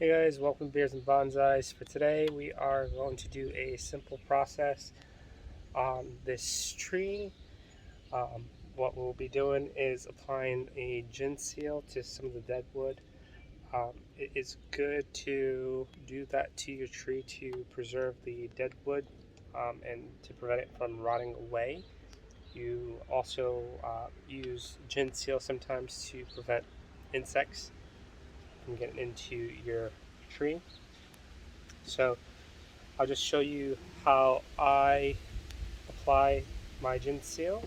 Hey guys, welcome to Beers and Bonsais. For today, we are going to do a simple process on this tree. What we'll be doing is applying a Jin Seal to some of the dead wood. It is good to do that to your tree to preserve the dead wood and to prevent it from rotting away. You also use Jin Seal sometimes to prevent insects from getting into your tree. So I'll just show you how I apply my Jin Seal.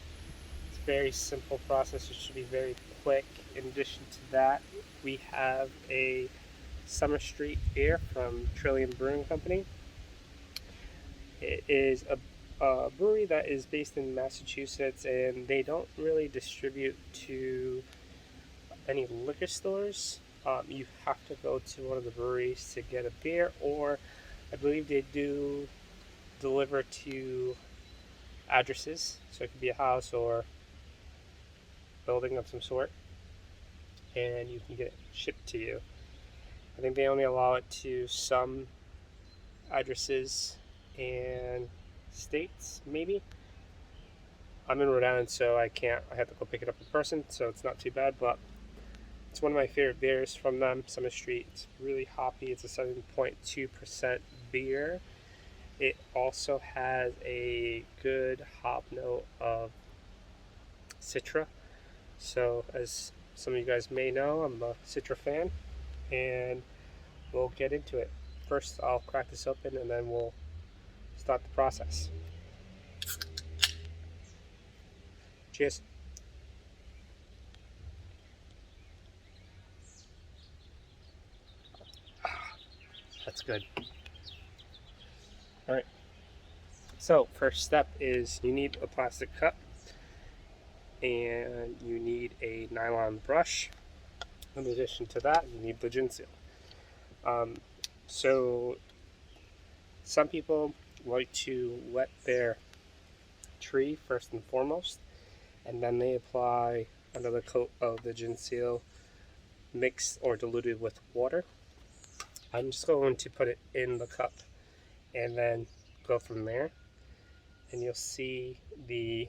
It's a very simple process. It should be very quick. In addition to that, we have a Summer Street beer from Trillium Brewing Company. It is a brewery that is based in Massachusetts, and they don't really distribute to any liquor stores. You have to go to one of the breweries to get a beer, or I believe they do deliver to addresses, so it could be a house or building of some sort, and you can get it shipped to you. I think they only allow it to some addresses and states, maybe. I'm in Rhode Island, so I can't. I have to go pick it up in person, so it's not too bad. But it's one of my favorite beers from them, Summer Street. It's really hoppy. It's a 7.2% beer. It also has a good hop note of Citra. So, as some of you guys may know, I'm a Citra fan, and we'll get into it. First, I'll crack this open, and then we'll start the process. Cheers. That's good. All right. So, first step is you need a plastic cup, and you need a nylon brush. In addition to that, you need the Jin Seal. So some people like to wet their tree first and foremost, and then they apply another coat of the Jin Seal mixed or diluted with water. I'm just going to put it in the cup and then go from there, and you'll see the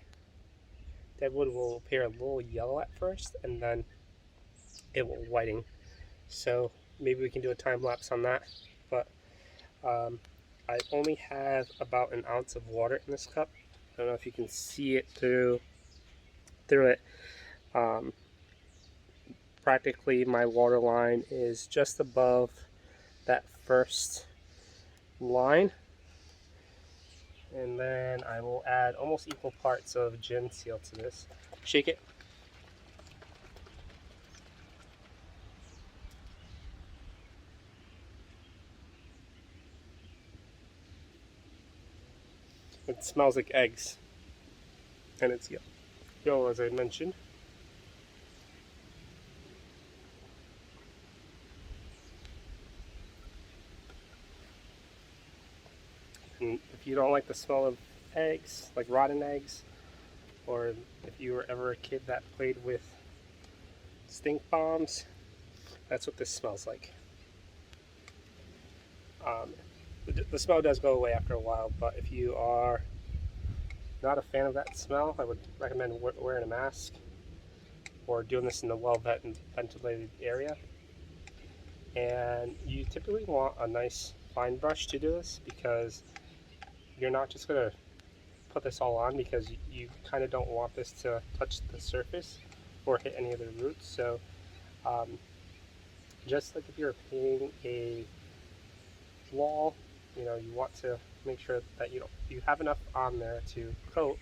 deadwood will appear a little yellow at first, and then it will whiten. So maybe we can do a time lapse on that, but I only have about an ounce of water in this cup. I don't know if you can see it through it. Practically my water line is just above that first line, and then I will add almost equal parts of Jin Seal to this. Shake it. It smells like eggs, and it's yellow as I mentioned. And if you don't like the smell of eggs, like rotten eggs, or if you were ever a kid that played with stink bombs, that's what this smells like. The smell does go away after a while, but if you are not a fan of that smell, I would recommend wearing a mask or doing this in a well-ventilated area. And you typically want a nice fine brush to do this, because you're not just going to put this all on, because you kind of don't want this to touch the surface or hit any of the roots. So just like if you're painting a wall, you want to make sure that you have enough on there to coat,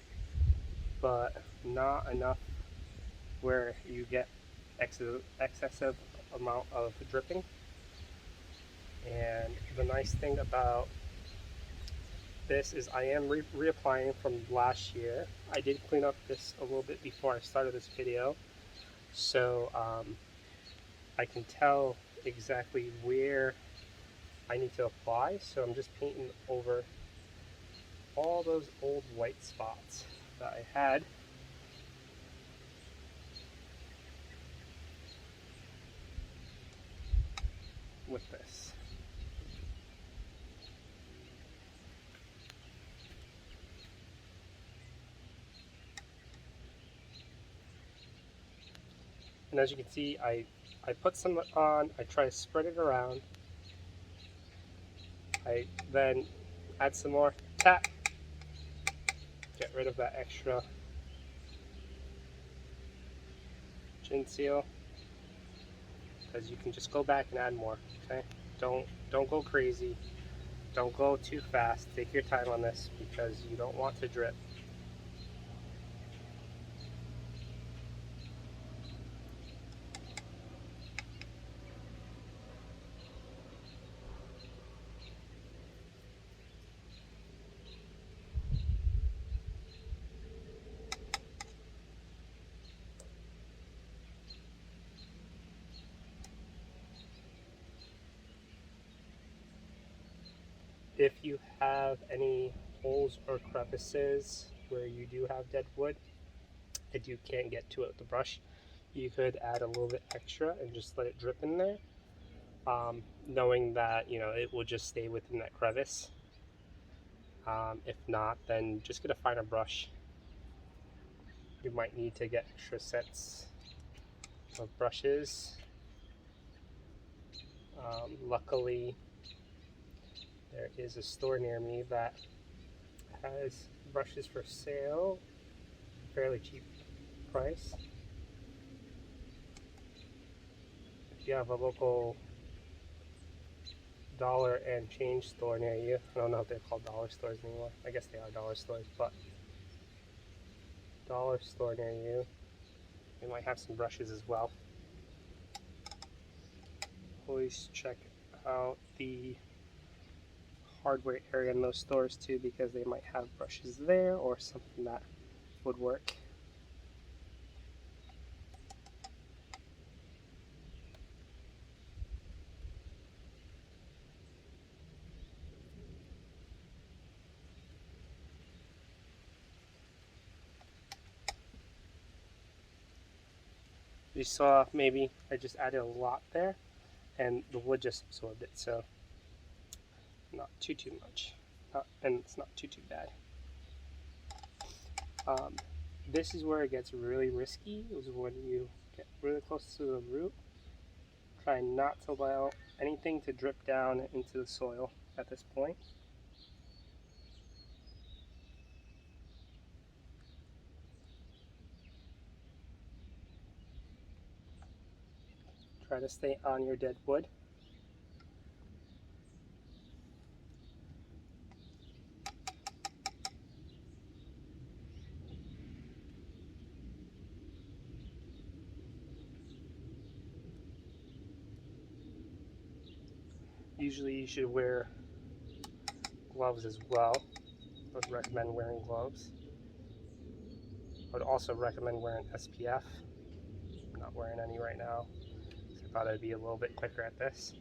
but not enough where you get excessive amount of dripping. And the nice thing about this is I am reapplying from last year. I did clean up this a little bit before I started this video, so I can tell exactly where I need to apply. So I'm just painting over all those old white spots that I had. With this. And as you can see, I put some on, I try to spread it around. I then add some more, tap, get rid of that extra Jin Seal, because you can just go back and add more. Okay, don't go crazy, don't go too fast. Take your time on this because you don't want to drip. If you have any holes or crevices where you do have dead wood and you can't get to it with the brush, you could add a little bit extra and just let it drip in there, knowing that it will just stay within that crevice. If not, then just get a finer brush. You might need to get extra sets of brushes. Luckily, there is a store near me that has brushes for sale, fairly cheap price. If you have a local dollar and change store near you, I don't know if they're called dollar stores anymore. I guess they are dollar stores, but dollar store near you, they might have some brushes as well. Always check out the hardware area in those stores too, because they might have brushes there or something that would work. You saw maybe I just added a lot there and the wood just absorbed it, so not too much, and it's not too bad. This is where it gets really risky, is when you get really close to the root. Try not to allow anything to drip down into the soil at this point. Try to stay on your dead wood. Usually you should wear gloves as well. I would recommend wearing gloves. I would also recommend wearing SPF. I'm not wearing any right now, so I thought I'd be a little bit quicker at this.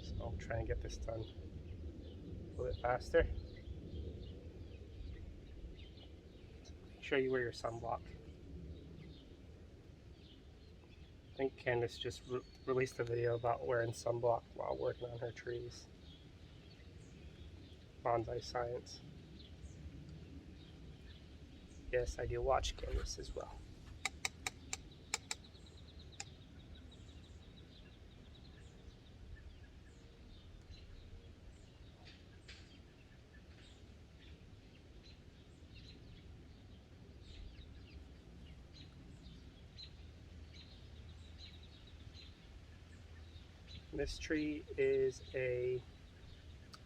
So I'll try and get this done a little bit faster. Make sure you wear your sunblock. I think Candace just released a video about wearing sunblock while working on her trees. Bonsai science. Yes, I do watch Candace as well. This tree is a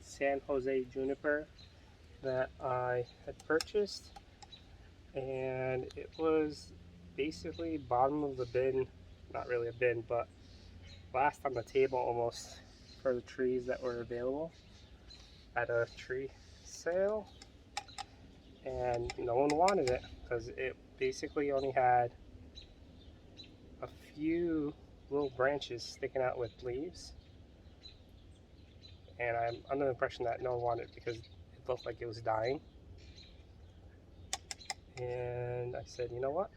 San Jose Juniper that I had purchased, and it was basically bottom of the bin, not really a bin, but last on the table almost for the trees that were available at a tree sale, and no one wanted it because it basically only had a few little branches sticking out with leaves, and I'm under the impression that no one wanted it because it looked like it was dying. And I said, you know what?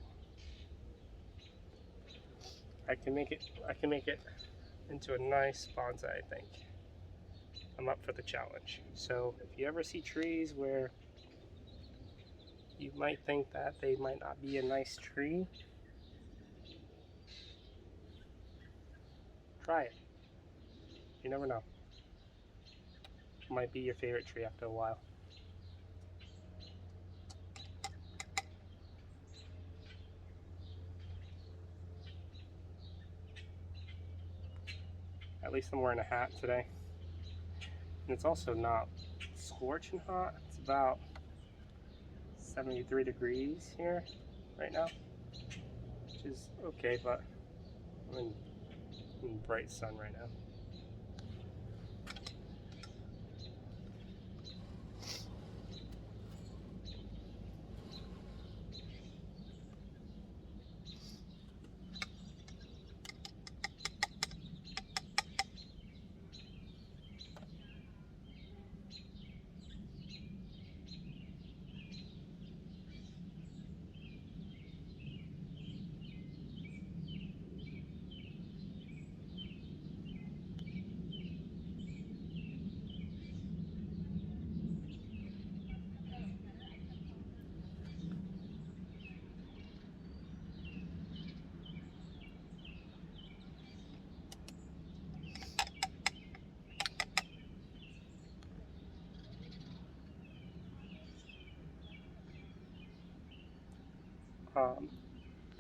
I can make it into a nice bonsai, I think. I'm up for the challenge. So if you ever see trees where you might think that they might not be a nice tree, Try it. You never know. It might be your favorite tree after a while. At least I'm wearing a hat today. And it's also not scorching hot. It's about 73 degrees here right now, which is okay, but I'm in bright sun right now.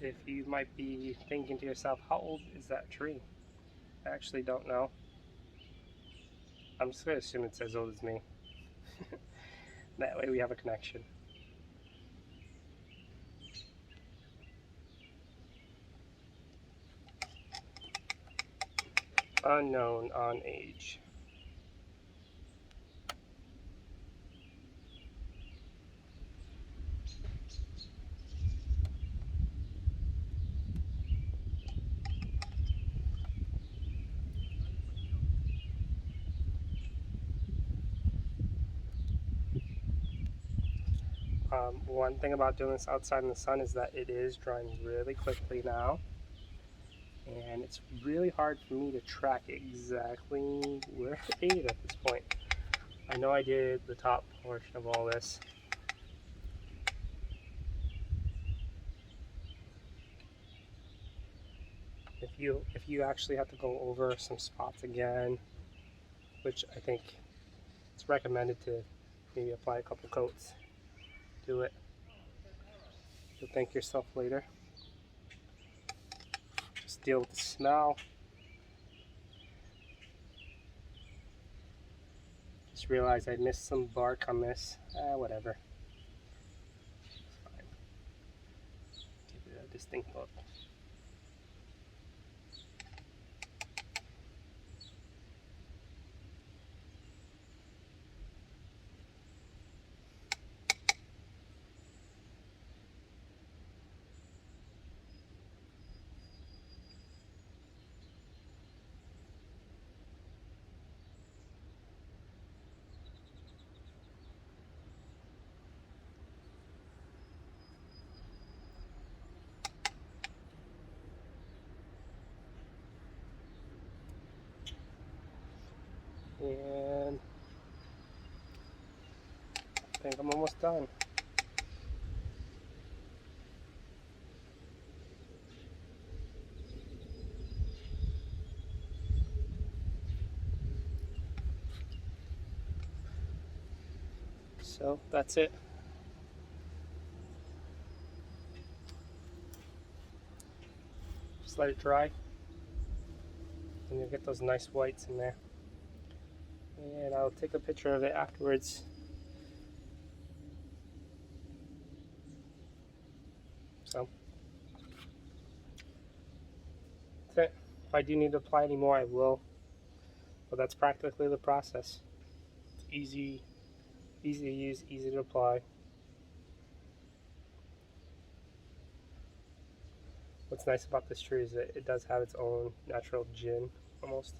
If you might be thinking to yourself, how old is that tree? I actually don't know. I'm just going to assume it's as old as me. That way we have a connection. Unknown on age. One thing about doing this outside in the sun is that it is drying really quickly now, and it's really hard for me to track exactly where it ate at this point. I know I did the top portion of all this. If you actually have to go over some spots again, which I think it's recommended to maybe apply a couple coats, do it. You'll thank yourself later. Just deal with the smell. Just realized I missed some bark on this. Whatever. It's fine. Give it a distinct look. And I think I'm almost done. So that's it. Just let it dry, and you'll get those nice whites in there. And I'll take a picture of it afterwards. So that's it. If I do need to apply any more, I will. But that's practically the process. It's easy to use, easy to apply. What's nice about this tree is that it does have its own natural gin, almost.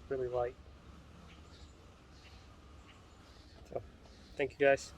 Really light. So, thank you guys.